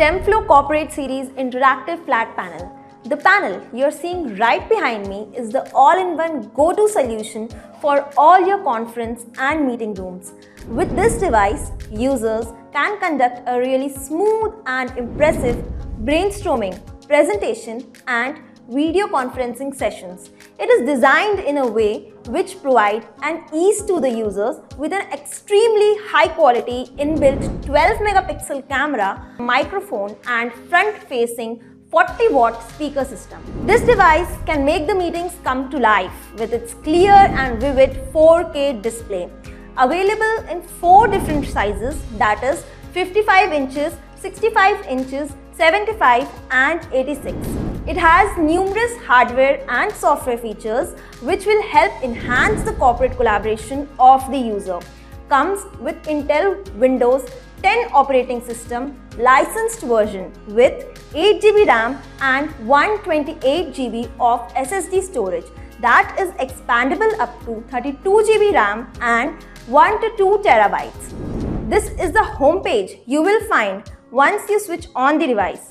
Temflo Corporate Series Interactive Flat Panel. The panel you're seeing right behind me is the all-in-one go-to solution for all your conference and meeting rooms. With this device, users can conduct a really smooth and impressive brainstorming, presentation, and video conferencing sessions. It is designed in a way which provides an ease to the users with an extremely high quality inbuilt 12 megapixel camera, microphone, and front-facing 40-watt speaker system. This device can make the meetings come to life with its clear and vivid 4K display. Available in 4 different sizes, that is 55 inches, 65 inches, 75 and 86. It has numerous hardware and software features which will help enhance the corporate collaboration of the user. Comes with Intel Windows 10 operating system licensed version with 8 GB RAM and 128 GB of SSD storage that is expandable up to 32 GB RAM and 1 to 2 terabytes. This is the home page you will find once you switch on the device.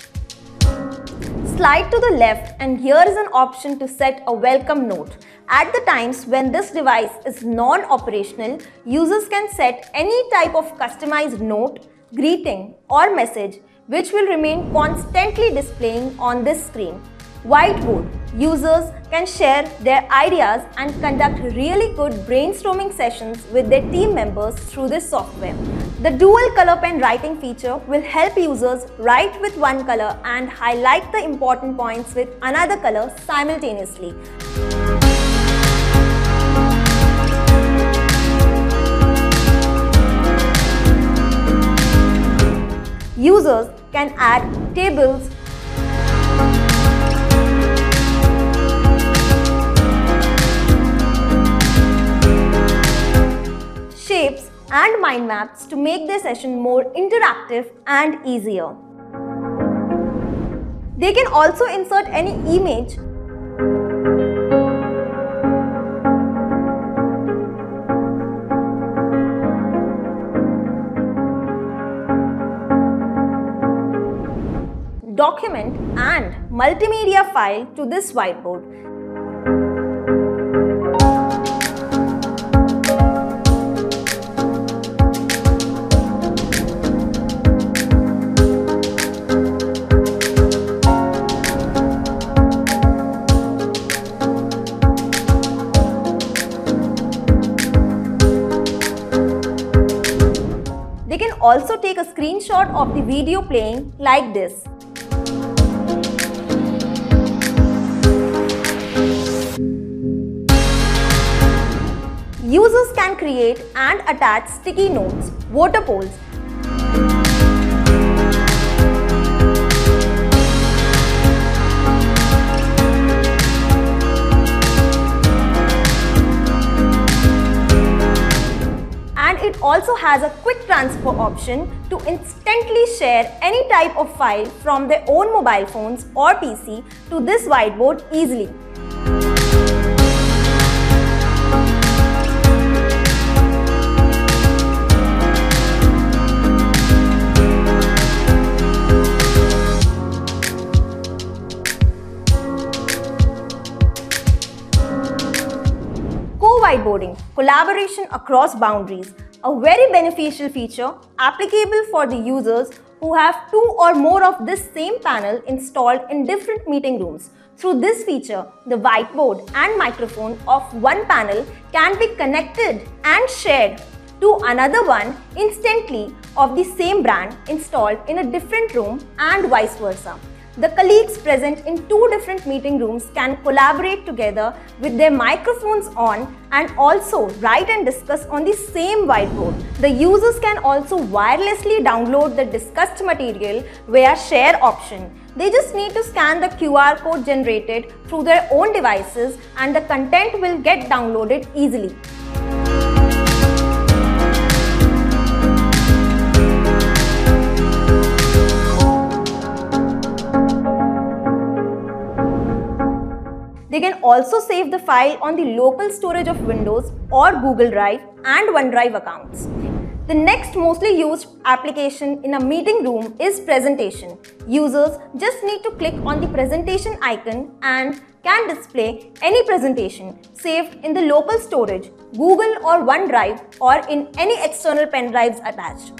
Slide to the left and here is an option to set a welcome note. At the times when this device is non-operational, users can set any type of customized note, greeting or message which will remain constantly displaying on this screen. Whiteboard. Users can share their ideas and conduct really good brainstorming sessions with their team members through this software. The dual color pen writing feature will help users write with one color and highlight the important points with another color simultaneously. Users can add tables, shapes and mind maps to make their session more interactive and easier. They can also insert any image document and multimedia file to this whiteboard. They can also take a screenshot of the video playing like this. Users can create and attach sticky notes, voter polls, and it also has a quick transfer option to instantly share any type of file from their own mobile phones or PC to this whiteboard easily. Co-whiteboarding, collaboration across boundaries, a very beneficial feature applicable for the users who have 2 or more of this same panel installed in different meeting rooms. Through this feature, the whiteboard and microphone of one panel can be connected and shared to another one instantly of the same brand installed in a different room and vice versa. The colleagues present in 2 different meeting rooms can collaborate together with their microphones on and also write and discuss on the same whiteboard. The users can also wirelessly download the discussed material via share option. They just need to scan the QR code generated through their own devices and the content will get downloaded easily. They can also save the file on the local storage of Windows or Google Drive and OneDrive accounts. The next mostly used application in a meeting room is presentation. Users just need to click on the presentation icon and can display any presentation saved in the local storage, Google or OneDrive, or in any external pen drives attached.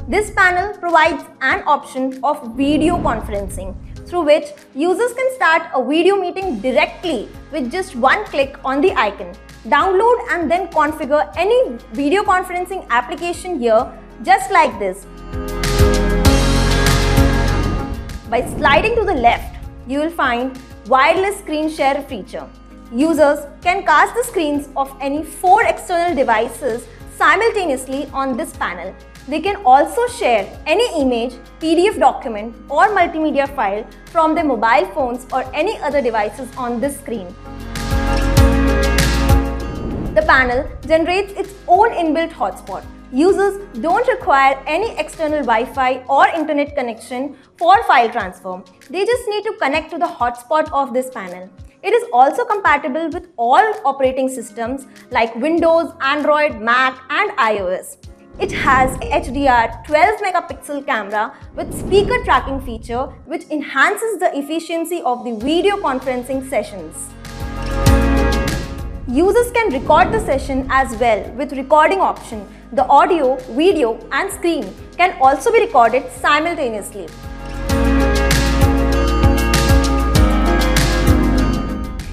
This panel provides an option of video conferencing, through which users can start a video meeting directly with just one click on the icon. Download and then configure any video conferencing application here, just like this. By sliding to the left, you will find wireless screen share feature. Users can cast the screens of any 4 external devices simultaneously on this panel. They can also share any image, PDF document or multimedia file from their mobile phones or any other devices on this screen. The panel generates its own inbuilt hotspot. Users don't require any external Wi-Fi or internet connection for file transfer. They just need to connect to the hotspot of this panel. It is also compatible with all operating systems like Windows, Android, Mac and iOS. It has a HDR 12 megapixel camera with speaker tracking feature which enhances the efficiency of the video conferencing sessions. Users can record the session as well with recording option. The audio, video and screen can also be recorded simultaneously.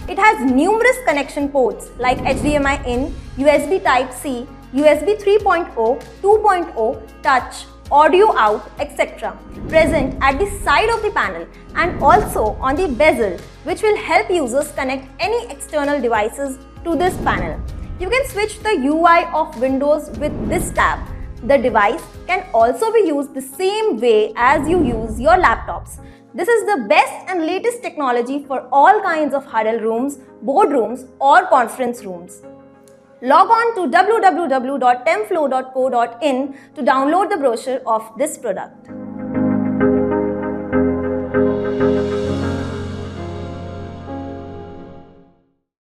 It has numerous connection ports like HDMI in, USB Type-C, USB 3.0, 2.0, touch, audio out, etc. present at the side of the panel and also on the bezel, which will help users connect any external devices to this panel. You can switch the UI of Windows with this tab. The device can also be used the same way as you use your laptops. This is the best and latest technology for all kinds of huddle rooms, boardrooms or conference rooms. Log on to www.temflo.co.in to download the brochure of this product.